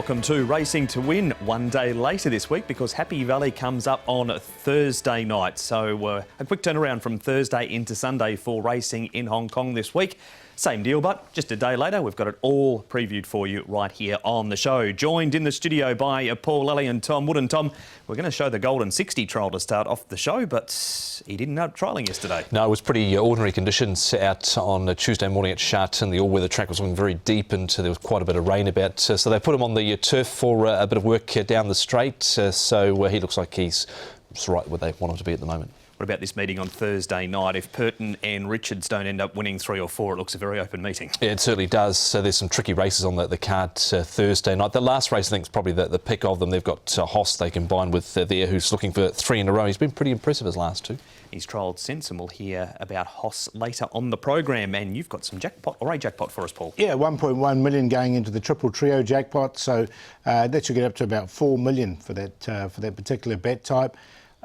Welcome to Racing to Win, one day later this week because Happy Valley comes up on Thursday night. So a quick turnaround from Thursday into Sunday for racing in Hong Kong this week. Same deal, but just a day later, we've got it all previewed for you right here on the show. Joined in the studio by Paul Lally and Tom Wood. And Tom, we're going to show the Golden 60 trial to start off the show, but he didn't end up trialling yesterday. No, it was pretty ordinary conditions out on Tuesday morning at Sha Tin. The all-weather track was looking very deep and there was quite a bit of rain about. So they put him on the turf for a bit of work down the straight. So he looks like he's right where they want him to be at the moment. What about this meeting on Thursday night? If Purton and Richards don't end up winning 3 or 4, it looks a very open meeting. Yeah, it certainly does. So there's some tricky races on the card Thursday night. The last race, I think, is probably the pick of them. They've got Hoss they combine with there, who's looking for 3 in a row. He's been pretty impressive his last 2. He's trialled since, and we'll hear about Hoss later on the program. And you've got some jackpot, or a jackpot for us, Paul. Yeah, 1.1 million going into the triple trio jackpot. So that should get up to about 4 million for that particular bet type.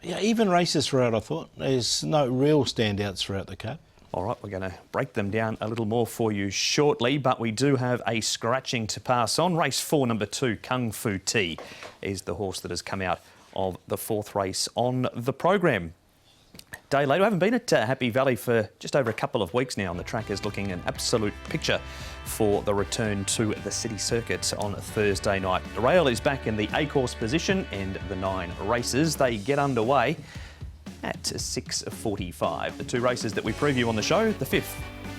Yeah, even races throughout, I thought. There's no real standouts throughout the card. All right, we're going to break them down a little more for you shortly, but we do have a scratching to pass on. Race 4, number 2, Kung Fu Tea, is the horse that has come out of the 4th race on the program. Day later, I haven't been at Happy Valley for just over a couple of weeks now, and the track is looking an absolute picture for the return to the city circuit on Thursday night. The rail is back in the A-course position, and the 9 races, they get underway at 6:45. The 2 races that we preview on the show, the 5th,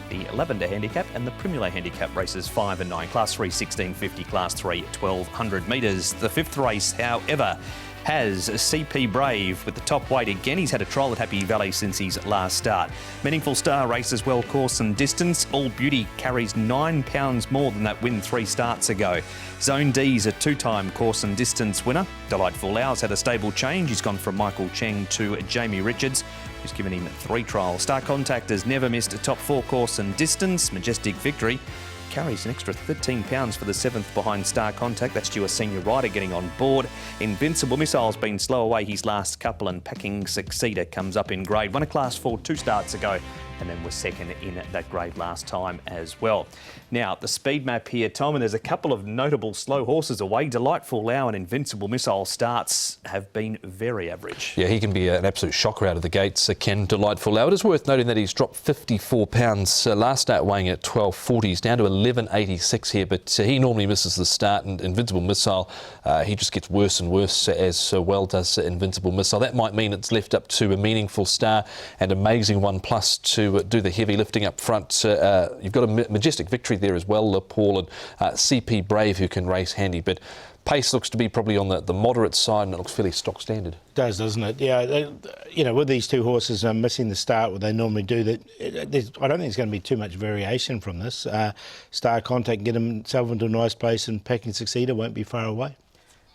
the Lavender Handicap, and the Primula Handicap races 5 and 9. Class 3, 1650, Class 3, 1200 metres. The 5th race, however, has CP Brave with the top weight again. He's had a trial at Happy Valley since his last start. Meaningful Star races well course and distance. All Beauty carries £9 more than that win 3 starts ago. Zone D's a 2-time course and distance winner. Delightful Hours had a stable change. He's gone from Michael Cheng to Jamie Richards, who's given him 3 trials. Star Contact has never missed a top 4 course and distance. Majestic Victory carries an extra £13 for the 7th behind Star Contact. That's due a senior rider getting on board. Invincible Missile's been slow away his last couple, and Packing Succeeder comes up in grade. Won a Class 4 2 starts ago, and then was second in that grade last time as well. Now, the speed map here, Tom, and there's a couple of notable slow horses away. Delightful Lau and Invincible Missile starts have been very average. Yeah, he can be an absolute shocker out of the gates, Ken. Delightful Lau. It is worth noting that he's dropped 54 pounds. Last start weighing at 1240. He's down to 1186 here, but he normally misses the start, and Invincible Missile, he just gets worse and worse, as well does Invincible Missile. That might mean it's left up to a Meaningful Star and Amazing 1 Plus to do the heavy lifting up front. You've got a Majestic Victory there as well, Paul, and CP Brave, who can race handy, but pace looks to be probably on the moderate side, and it looks fairly stock standard. It does, doesn't it? Yeah, with these 2 horses missing the start, what they normally do, that I don't think there's going to be too much variation from this. Star Contact can get himself into a nice place, and Packing Succeeder won't be far away.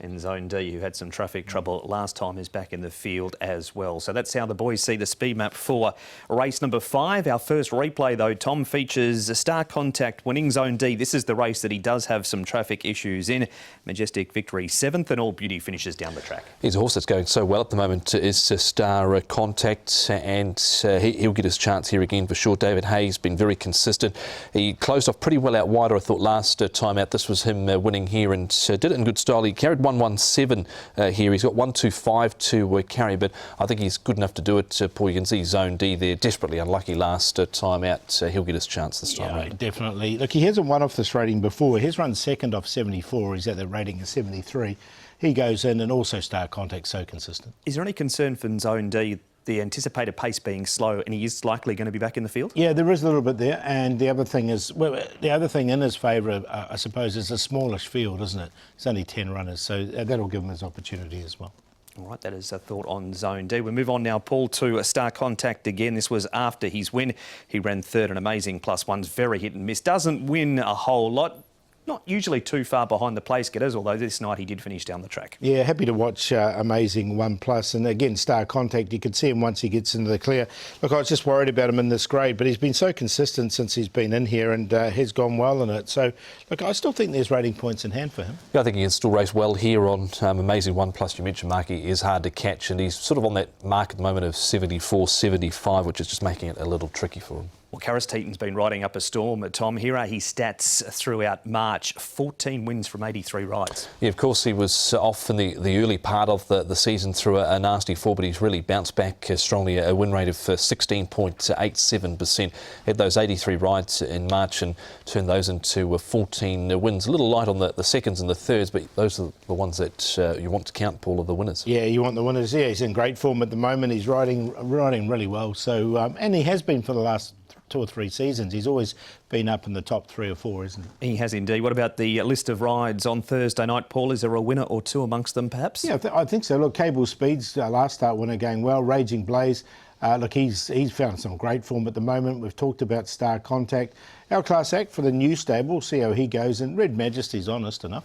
And Zone D, who had some traffic trouble last time, is back in the field as well. So that's how the boys see the speed map for race number 5. Our first replay, though, Tom, features a Star Contact winning Zone D. This is the race that he does have some traffic issues in. Majestic Victory 7th, and All Beauty finishes down the track. He's a horse that's going so well at the moment, is Star Contact, and he'll get his chance here again for sure. David Hayes been very consistent. He closed off pretty well out wider, I thought, last time out. This was him winning here, and did it in good style. He carried 117 here. He's got 125 to carry, but I think he's good enough to do it. Paul, you can see Zone D there, desperately unlucky last time out. He'll get his chance this time around. Definitely. Look, he hasn't won off this rating before. He's run second off 74. He's at the rating of 73. He goes in, and also Star Contact so consistent. Is there any concern for Zone D, the anticipated pace being slow, and he is likely going to be back in the field? Yeah, there is a little bit there, and the other thing is, the other thing in his favour, I suppose, is a smallish field, isn't it? It's only 10 runners, so that'll give him his opportunity as well. All right, that is a thought on Zone D. We move on now, Paul, to a Star Contact again. This was after his win. He ran 3rd and Amazing +1's very hit and miss. Doesn't win a whole lot. Not usually too far behind the place getters, although this night he did finish down the track. Yeah, happy to watch Amazing 1 Plus. And again, Star Contact, you can see him once he gets into the clear. Look, I was just worried about him in this grade, but he's been so consistent since he's been in here, and has gone well in it. So, look, I still think there's rating points in hand for him. Yeah, I think he can still race well here on Amazing 1 Plus. You mentioned Marky is hard to catch, and he's sort of on that mark at the moment of 74, 75, which is just making it a little tricky for him. Well, Karis Teaton's been riding up a storm. Tom, here are his stats throughout March. 14 wins from 83 rides. Yeah, of course, he was off in the early part of the season through a nasty fall, but he's really bounced back strongly. A win rate of 16.87%. Had those 83 rides in March and turned those into 14 wins. A little light on the seconds and the thirds, but those are the ones that you want to count, Paul, are the winners. Yeah, you want the winners. Yeah, he's in great form at the moment. He's riding really well. So, and he has been for the last 2 or 3 seasons. He's always been up in the top 3 or 4, isn't he? He has indeed. What about the list of rides on Thursday night, Paul? Is there a winner or two amongst them, perhaps? Yeah, I think so. Look, Cable Speed's last start winner going well. Raging Blaze, look, he's found some great form at the moment. We've talked about Star Contact. Our class act for the new stable, we'll see how he goes. And Red Majesty's honest enough.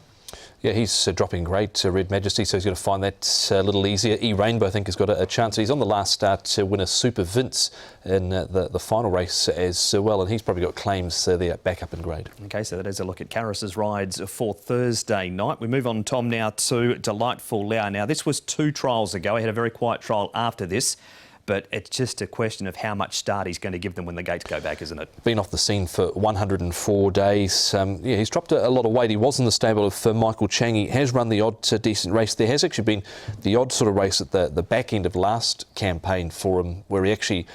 Yeah, he's dropping great, Red Majesty, so he's going to find that a little easier. E-Rainbow, I think, has got a chance. He's on the last start to win a Super Vince in the final race as well, and he's probably got claims there back up in grade. OK, so that is a look at Karis's rides for Thursday night. We move on, Tom, now to Delightful Lau. Now, this was 2 trials ago. He had a very quiet trial after this. But it's just a question of how much start he's going to give them when the gates go back, isn't it? Been off the scene for 104 days. Yeah, he's dropped a lot of weight. He was in the stable of Michael Chang. He has run the odd decent race. There has actually been the odd sort of race at the back end of last campaign for him where he actually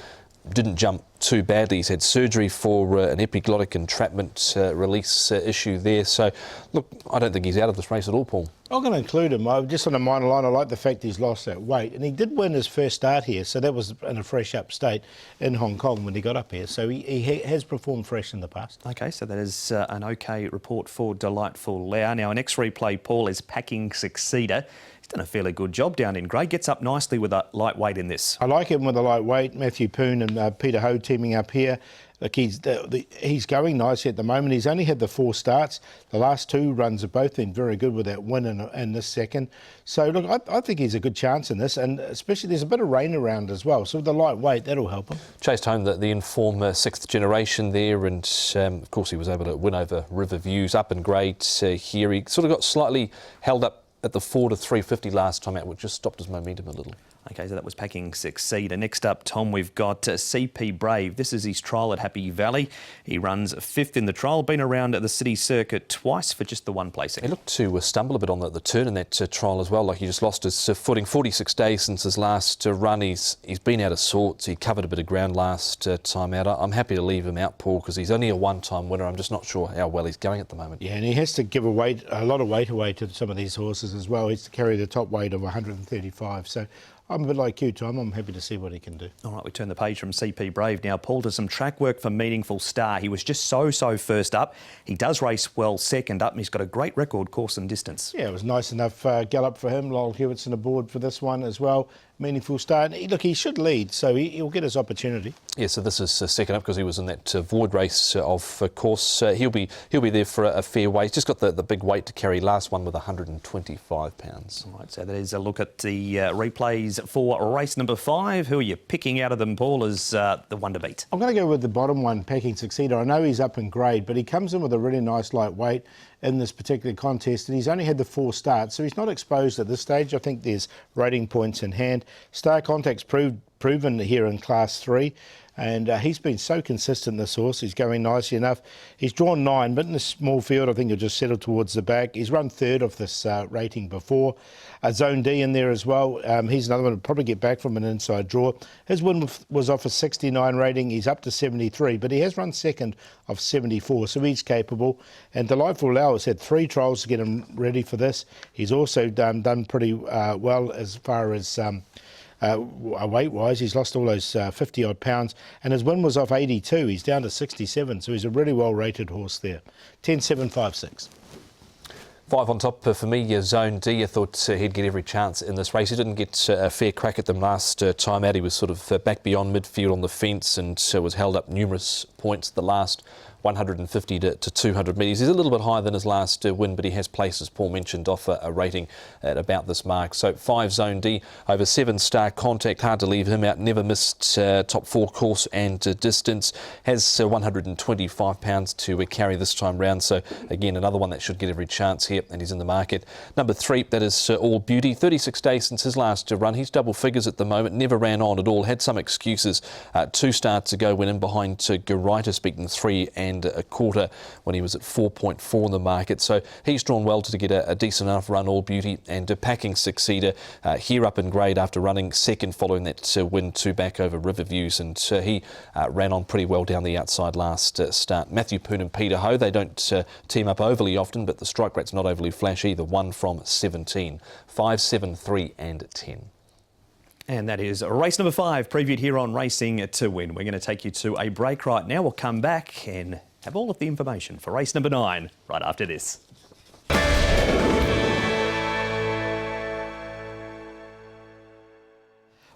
didn't jump too badly. He's had surgery for an epiglottic entrapment release issue there. So, look, I don't think he's out of this race at all, Paul. I'm going to include him. Just on a minor line, I like the fact he's lost that weight. And he did win his first start here, so that was in a fresh up state in Hong Kong when he got up here. So he has performed fresh in the past. OK, so that is an OK report for Delightful Lau. Now, an X-replay, Paul, is Packing Succeeder. He's done a fairly good job down in grade. Gets up nicely with a lightweight in this. I like him with a lightweight. Matthew Poon and Peter Ho teaming up here. Look, he's going nicely at the moment. He's only had the 4 starts. The last 2 runs have both been very good with that win and this second. So, look, I think he's a good chance in this, and especially there's a bit of rain around as well. So with the lightweight, that'll help him. Chased home the Inform 6th generation there, and of course he was able to win over River Views up in grade here. He sort of got slightly held up at the 4 to 350 last time out, which just stopped his momentum a little. OK, so that was Packing Succeeder. Next up, Tom, we've got CP Brave. This is his trial at Happy Valley. He runs 5th in the trial, been around at the city circuit twice for just the 1 placing. He looked to stumble a bit on the turn in that trial as well, like he just lost his footing. 46 days since his last run. He's been out of sorts. He covered a bit of ground last time out. I'm happy to leave him out, Paul, because he's only a 1-time winner. I'm just not sure how well he's going at the moment. Yeah, and he has to give a lot of weight away to some of these horses as well. He has to carry the top weight of 135. So I'm a bit like you, Tom. I'm happy to see what he can do. All right, we turn the page from CP Brave now. Paul does some track work for Meaningful Star. He was just so first up. He does race well second up, and he's got a great record course and distance. Yeah, it was nice enough gallop for him. Lyle Hewitson aboard for this one as well. Meaningful Start. Look, he should lead, so he'll get his opportunity. Yeah, so this is second up because he was in that void race of course. He'll be there for a fair weight. He's just got the big weight to carry. Last one with 125 pounds. All right, so that is a look at the replays for race number 5. Who are you picking out of them, Paul, as the one to beat? I'm going to go with the bottom one, Packing Succeeder. I know he's up in grade, but he comes in with a really nice light weight in this particular contest, and he's only had the 4 starts, so he's not exposed at this stage. I think there's rating points in hand. Star Contact's proven here in Class 3, and he's been so consistent, this horse. He's going nicely enough. He's drawn 9, but in a small field, I think he'll just settle towards the back. He's run 3rd of this rating before. Zone D in there as well. He's another one to probably get back from an inside draw. His win was off a 69 rating. He's up to 73, but he has run 2nd of 74, so he's capable. And Delightful Lau has had 3 trials to get him ready for this. He's also done pretty well as far as weight-wise. He's lost all those 50-odd pounds, and his win was off 82. He's down to 67, so he's a really well-rated horse there. 10-7-5-6. 5 on top for me, Zone D. I thought he'd get every chance in this race. He didn't get a fair crack at them last time out. He was sort of back beyond midfield on the fence and was held up numerous points the last 150 to 200 metres. He's a little bit higher than his last win, but he has placed, as Paul mentioned, off a rating at about this mark. So 5 Zone D over 7 Star Contact, hard to leave him out. Never missed top 4 course and distance. Has £125 to carry this time round. So again, another one that should get every chance here, and he's in the market. Number 3, that is All Beauty. 36 days since his last run. He's double figures at the moment. Never ran on at all. Had some excuses. 2 starts ago, went in behind Geraita, beaten 3 1/4 when he was at 4.4 in the market. So he's drawn well to get a decent enough run, All Beauty, and packing succeeder here up in grade after running second following that win 2 back over Riverviews, and he ran on pretty well down the outside last start. Matthew Poon and Peter Ho, they don't team up overly often, but the strike rate's not overly flash either. 1 from 17. 5, 7, 3 and 10. And that is race number 5, previewed here on Racing to Win. We're going to take you to a break right now. We'll come back and have all of the information for race number 9 right after this.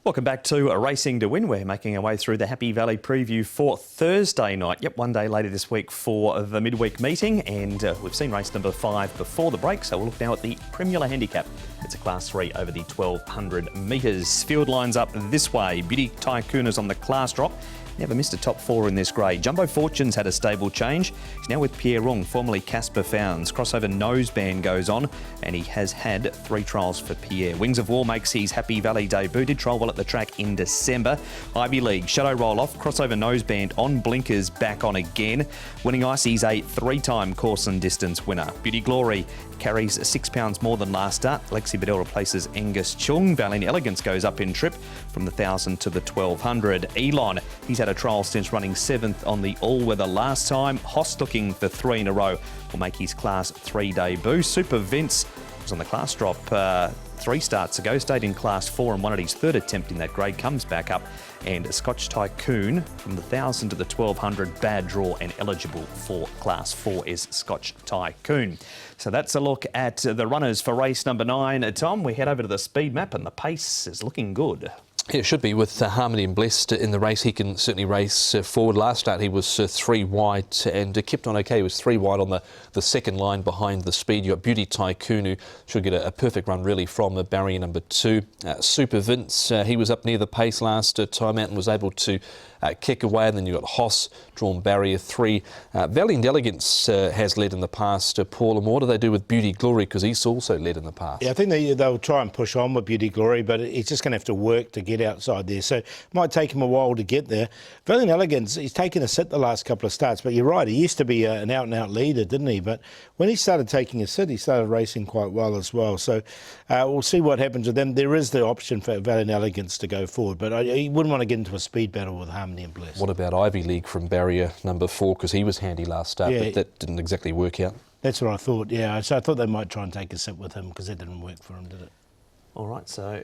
Welcome back to Racing to Win. We're making our way through the Happy Valley preview for Thursday night. Yep, one day later this week for the midweek meeting, and we've seen race number 5 before the break, so we'll look now at the Primula Handicap. It's a Class 3 over the 1,200 metres. Field lines up this way. Beauty Tycoon is on the class drop. Never missed a top 4 in this grade. Jumbo Fortune's had a stable change. He's now with Pierre Rung, formerly Casper Founds. Crossover Noseband goes on, and he has had 3 trials for Pierre. Wings of War makes his Happy Valley debut. Did trial well at the track in December. Ivy League, Shadow Roll Off, Crossover Noseband on blinkers, back on again. Winning Icy's a 3-time course and distance winner. Beauty Glory carries £6 more than last start. Lexi Bedell replaces Angus Chung. Valiant Elegance goes up in trip from the 1,000 to the 1,200. Elon, he's had a trial since running 7th on the all-weather last time. Hoss looking for 3 in a row will make his Class 3 debut. Super Vince was on the class drop 3 starts ago, stayed in Class 4 and won at his 3rd attempt in that grade, comes back up. And Scotch Tycoon from the 1,000 to the 1,200, bad draw and eligible for Class 4 is Scotch Tycoon. So that's a look at the runners for race number 9. Tom, we head over to the speed map and the pace is looking good. Yeah, it should be with Harmony and Blessed in the race. He can certainly race forward. Last start he was 3 wide and kept on okay. He was 3 wide on the second line behind the speed. You've got Beauty Tycoon, who should get a perfect run really from barrier number 2. Super Vince, he was up near the pace last time out and was able to kick away. And then you've got Hoss, drawn barrier 3. Valiant Elegance has led in the past, Paul. And what do they do with Beauty Glory? Because he's also led in the past. Yeah, I think they'll try and push on with Beauty Glory, but he's just going to have to work to get outside there. So it might take him a while to get there. Valiant Elegance, he's taken a sit the last couple of starts, but you're right, he used to be an out-and-out leader, didn't he? But when he started taking a sit, he started racing quite well as well. So we'll see what happens with them. There is the option for Valiant Elegance to go forward, but he wouldn't want to get into a speed battle with Harmony and Bless. What about Ivy League from barrier number 4? Because he was handy last start, Yeah, but that didn't exactly work out. That's what I thought, yeah. So I thought they might try and take a sit with him because that didn't work for him, did it? All right, so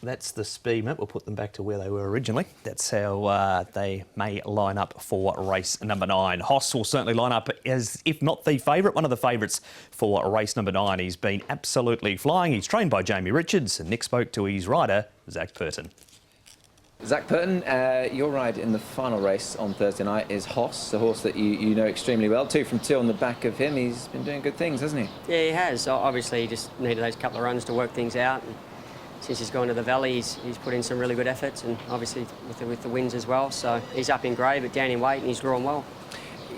that's the speed map. We'll put them back to where they were originally. That's how they may line up for race number 9. Hoss will certainly line up as, if not the favourite, one of the favourites for race number 9. He's been absolutely flying. He's trained by Jamie Richards, and Nick spoke to his rider, Zach Purton. Zach Purton, your ride in the final race on Thursday night is Hoss, a horse that you know extremely well. 2 from 2 on the back of him. He's been doing good things, hasn't he? Yeah, he has. Obviously, he just needed those couple of runs to work things out. And since he's gone to the Valley, he's put in some really good efforts, and obviously with the wins as well. So he's up in grade, but down in weight, and he's drawn well.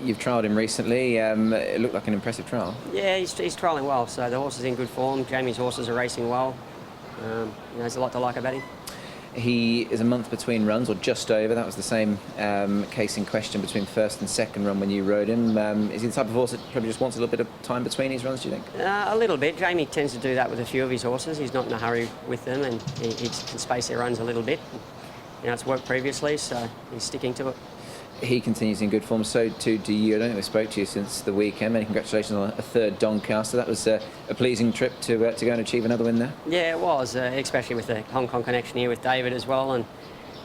You've trialled him recently. It looked like an impressive trial. Yeah, he's trialling well. So the horse is in good form. Jamie's horses are racing well. There's a lot to like about him. He is a month between runs, or just over. That was the same case in question between first and second run when you rode him. Is he the type of horse that probably just wants a little bit of time between his runs, do you think? A little bit. Jamie tends to do that with a few of his horses. He's not in a hurry with them, and he can space their runs a little bit. It's worked previously, so he's sticking to it. He continues in good form, so too do you. I don't think we spoke to you since the weekend. Many congratulations on a 3rd Doncaster. That was a pleasing trip to go and achieve another win there. Yeah, it was, especially with the Hong Kong connection here with David as well. And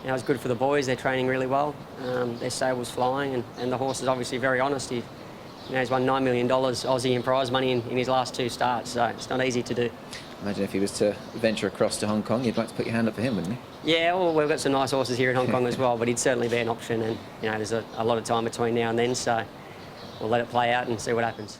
it was good for the boys. They're training really well. Their stable's flying, and the horse is obviously very honest. He's won $9 million Aussie in prize money in his last 2 starts, so it's not easy to do. Imagine if he was to venture across to Hong Kong, you'd like to put your hand up for him, wouldn't you? Yeah, well, we've got some nice horses here in Hong Kong as well, but he'd certainly be an option, and there's a lot of time between now and then, so we'll let it play out and see what happens.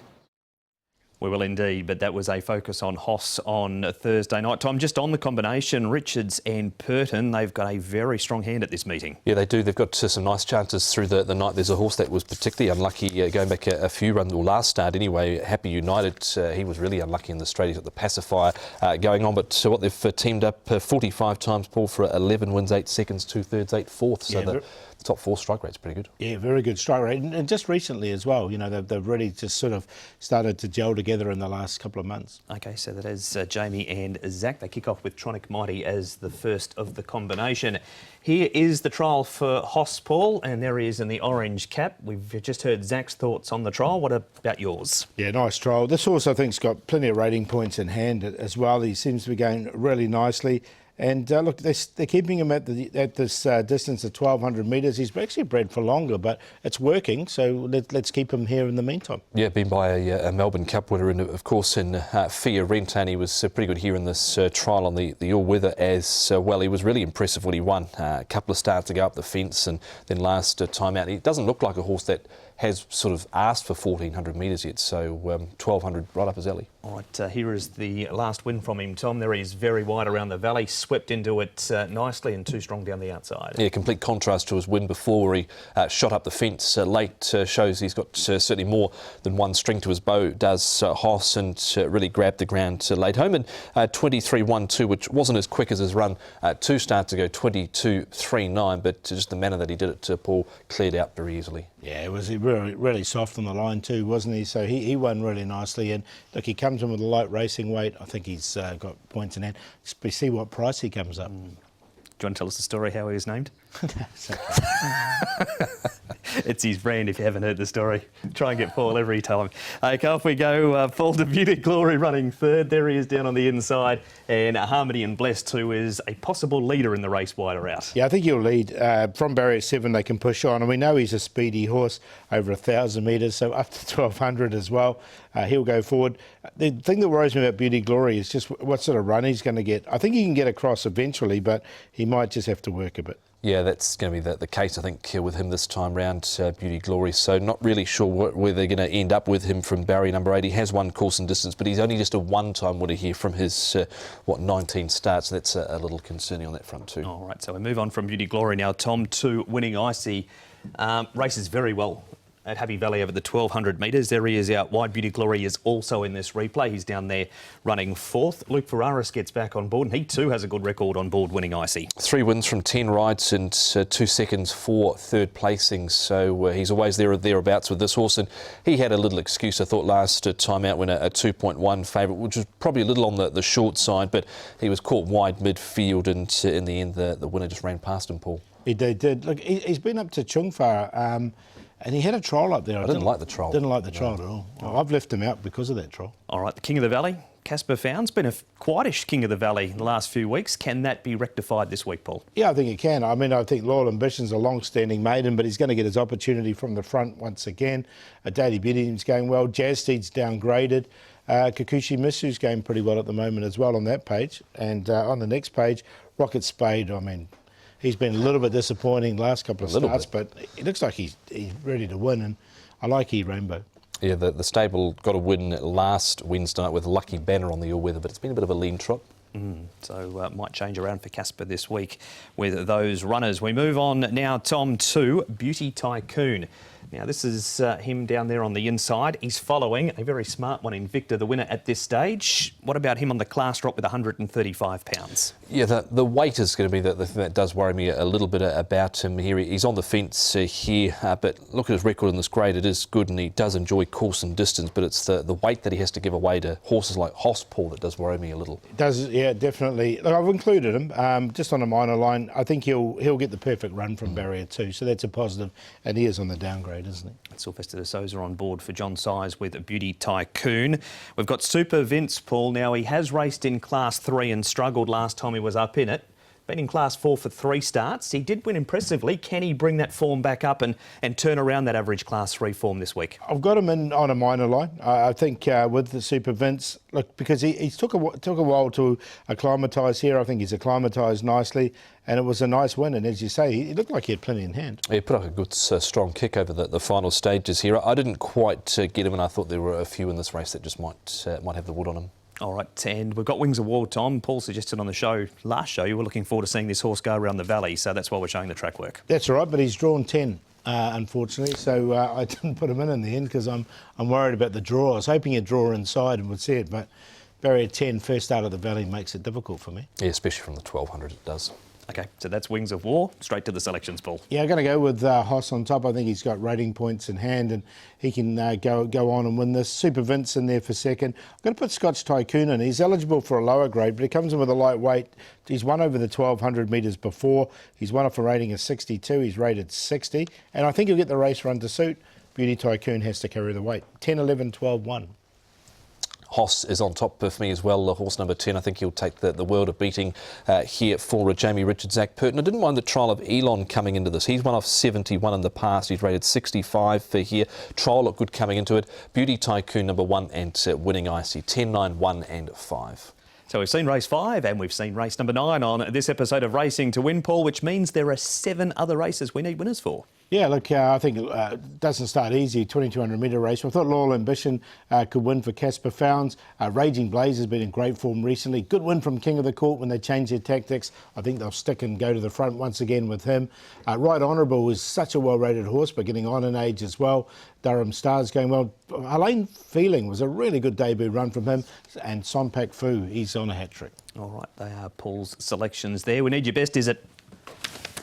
We will indeed, but that was a focus on Hoss on Thursday night. Tom, just on the combination, Richards and Purton, they've got a very strong hand at this meeting. Yeah, they do. They've got some nice chances through the night. There's a horse that was particularly unlucky going back a few runs, or last start anyway, Happy United. He was really unlucky in the straight. He's got the pacifier going on, but what they've teamed up 45 times, Paul, for 11 wins, 8 seconds, 2/3, 8 fourths. So the top 4 strike rate's pretty good. Yeah, very good strike rate. And just recently as well, you know, they've really just sort of started to gel together in the last couple of months. OK, so that is Jamie and Zach. They kick off with Tronic Mighty as the first of the combination. Here is the trial for Hoss, Paul, and there he is in the orange cap. We've just heard Zach's thoughts on the trial. What about yours? Yeah, nice trial. This horse, I think, has got plenty of rating points in hand as well. He seems to be going really nicely. And look, they're keeping him at this distance of 1,200 metres. He's actually bred for longer, but it's working, so let's keep him here in the meantime. Yeah, been by a Melbourne Cup winner, and of course in Fia Rentan. He was pretty good here in this trial on the all-weather as well. He was really impressive when he won. A couple of starts to go up the fence, and then last time out. He doesn't look like a horse that has sort of asked for 1,400 metres yet, so 1,200 right up his alley. All right, here is the last win from him, Tom. There he is, very wide around the valley, swept into it nicely and too strong down the outside. Yeah, complete contrast to his win before, where he shot up the fence late. Shows he's got certainly more than one string to his bow, does Hoss, and really grabbed the ground late home. And 23.12, which wasn't as quick as his run 2 starts ago, 22.39, but just the manner that he did it, Paul, cleared out very easily. Yeah, it was really soft on the line too, wasn't he? So he won really nicely. And look, he comes in with a light racing weight. I think he's got points in hand. Just see what price he comes up. Do you want to tell us the story how he was named? It's his brand if you haven't heard the story. Try and get Paul every time. Okay, off we go. Paul to Beauty Glory running third. There he is down on the inside. And Harmony and Blessed, who is a possible leader in the race wider out. Yeah, I think he'll lead. From barrier 7, they can push on. And we know he's a speedy horse, over 1,000 metres, so up to 1,200 as well. He'll go forward. The thing that worries me about Beauty Glory is just what sort of run he's going to get. I think he can get across eventually, but he might just have to work a bit. Yeah, that's going to be the case, I think, with him this time round, Beauty Glory. So not really sure where they're going to end up with him from barrier number 8. He has won course and distance, but he's only just a one-time winner here from his, 19 starts. That's a little concerning on that front too. All right, so we move on from Beauty Glory now, Tom, to Winning Icy. Races very well at Happy Valley over the 1,200 metres. There he is out wide. Beauty Glory is also in this replay. He's down there running 4th. Luke Ferraris gets back on board, and he too has a good record on board Winning Icy. 3 wins from 10 rides and 2 seconds for third placings. So he's always thereabouts with this horse, and he had a little excuse, I thought, last time out when a 2.1 favourite, which was probably a little on the short side, but he was caught wide midfield, and in the end the winner just ran past him, Paul. He did. Look, he's been up to Chungfar, and he had a trial up there. I didn't like the trial. Didn't like the trial at all. Well, I've left him out because of that trial. All right, the King of the Valley, Casper Found's been a quietish King of the Valley in the last few weeks. Can that be rectified this week, Paul? Yeah, I think it can. I mean, I think Loyal Ambition's a long-standing maiden, but he's going to get his opportunity from the front once again. Daily Bidding's going well. Jazz Steed's downgraded. Kikuchi Misu's going pretty well at the moment as well on that page. And on the next page, Rocket Spade, I mean, he's been a little bit disappointing last couple of starts, but it looks like he's ready to win, and I like E Rainbow. Yeah, the stable got a win last Wednesday night with Lucky Banner on the all-weather, but it's been a bit of a lean trot. So might change around for Casper this week with those runners. We move on now, Tom, to Beauty Tycoon. Now, this is him down there on the inside. He's following a very smart one in Victor, the winner at this stage. What about him on the class drop with 135 pounds? Yeah, the weight is going to be the thing that does worry me a little bit about him here. He's on the fence here, but look at his record in this grade. It is good, and he does enjoy course and distance, but it's the weight that he has to give away to horses like Hoss, Paul, that does worry me a little. It does, yeah, definitely. Look, I've included him just on a minor line. I think he'll get the perfect run from barrier 2, so that's a positive, and he is on the downgrade, isn't he? Sylvester de Souza on board for John Size with Beauty Tycoon. We've got Super Vince, Paul. Now, he has raced in Class 3 and struggled last time he was up in it. Been in Class 4 for 3 starts. He did win impressively. Can he bring that form back up and turn around that average Class 3 form this week? I've got him in on a minor line. I think with the Super Vince, look, because he took a while to acclimatise here. I think he's acclimatised nicely, and it was a nice win. And as you say, he looked like he had plenty in hand. He put up a good, strong kick over the final stages here. I didn't quite get him, and I thought there were a few in this race that just might have the wood on him. All right, and we've got Wings of War, Tom. Paul suggested on the last show, you were looking forward to seeing this horse go around the valley, so that's why we're showing the track work. That's all right, but he's drawn 10, unfortunately, so I didn't put him in the end because I'm worried about the draw. I was hoping he'd draw inside and would see it, but barrier 10, first out of the valley, makes it difficult for me. Yeah, especially from the 1200 it does. OK, so that's Wings of War. Straight to the selections, Paul. Yeah, I'm going to go with Hoss on top. I think he's got rating points in hand and he can go on and win this. Super Vince in there for second. I'm going to put Scotch Tycoon in. He's eligible for a lower grade, but he comes in with a lightweight. He's won over the 1,200 metres before. He's won off a rating of 62. He's rated 60. And I think he'll get the race run to suit. Beauty Tycoon has to carry the weight. 10, 11, 12, 1. Hoss is on top for me as well, horse number 10. I think he'll take the world of beating here for Jamie Richard, Zach Purton. I didn't mind the trial of Elon coming into this. He's won off 71 in the past. He's rated 65 for here. Trial looked good coming into it. Beauty Tycoon number 1 and winning icy 10, 9, 1 and 5. So we've seen race 5 and we've seen race number 9 on this episode of Racing to Win, Paul, which means there are 7 other races we need winners for. Yeah, look, I think it doesn't start easy, 2,200 metre race. I thought Loyal Ambition could win for Casper Founds. Raging Blaze has been in great form recently. Good win from King of the Court when they changed their tactics. I think they'll stick and go to the front once again with him. Right Honourable is such a well-rated horse, but getting on in age as well. Durham Stars going well. Elaine Feeling was a really good debut run from him. And Sonpak Fu, he's on a hat-trick. All right, they are Paul's selections there. We need your best. Is it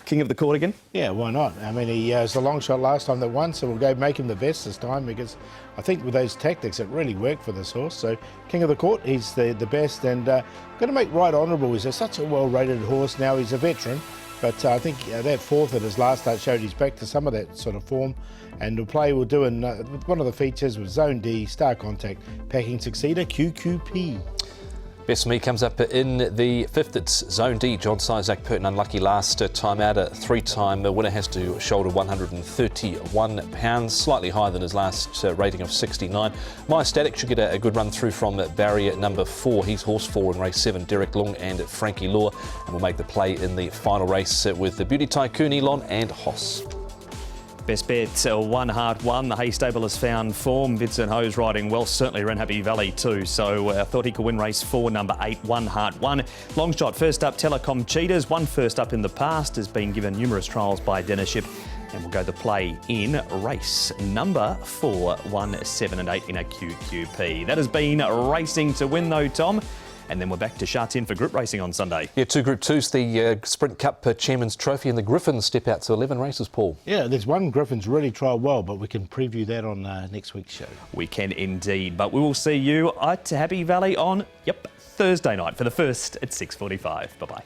King of the Court again? Yeah, why not? I mean, he was the long shot last time that won, so we'll go make him the best this time because I think with those tactics it really worked for this horse. So King of the Court, he's the best, and going to make Right Honourable. He's such a well-rated horse now. He's a veteran, but I think that fourth at his last start showed he's back to some of that sort of form. And the play we'll do in one of the features was Zone D, Star Contact, Packing Succeeder, QQP. Best for me comes up in the 5th. It's Zone D. John Sy, Zach Purton, unlucky last time out. A 3-time winner has to shoulder £131, slightly higher than his last rating of 69. My Static should get a good run through from barrier number 4. He's horse 4 in race 7, Derek Long and Frankie Law. And we'll make the play in the final race with the Beauty Tycoon, Elon and Hoss. Best bet, One Heart One. The Hay Stable has found form. Vincent Ho's riding well, certainly around Happy Valley too. So I thought he could win race 4, number 8, One Heart One. Long shot first up, Telecom Cheetahs. One first up in the past, has been given numerous trials by Dennership. And we'll go the play in race number 4, 1, 7 and 8 in a QQP. That has been Racing to Win though, Tom. And then we're back to Sha-Tin for group racing on Sunday. Yeah, 2 Group 2s, the Sprint Cup Chairman's Trophy, and the Griffins step out to 11 races, Paul. Yeah, there's one Griffin's really trialled well, but we can preview that on next week's show. We can indeed, but we will see you at Happy Valley on, Thursday night for the first at 6:45. Bye-bye.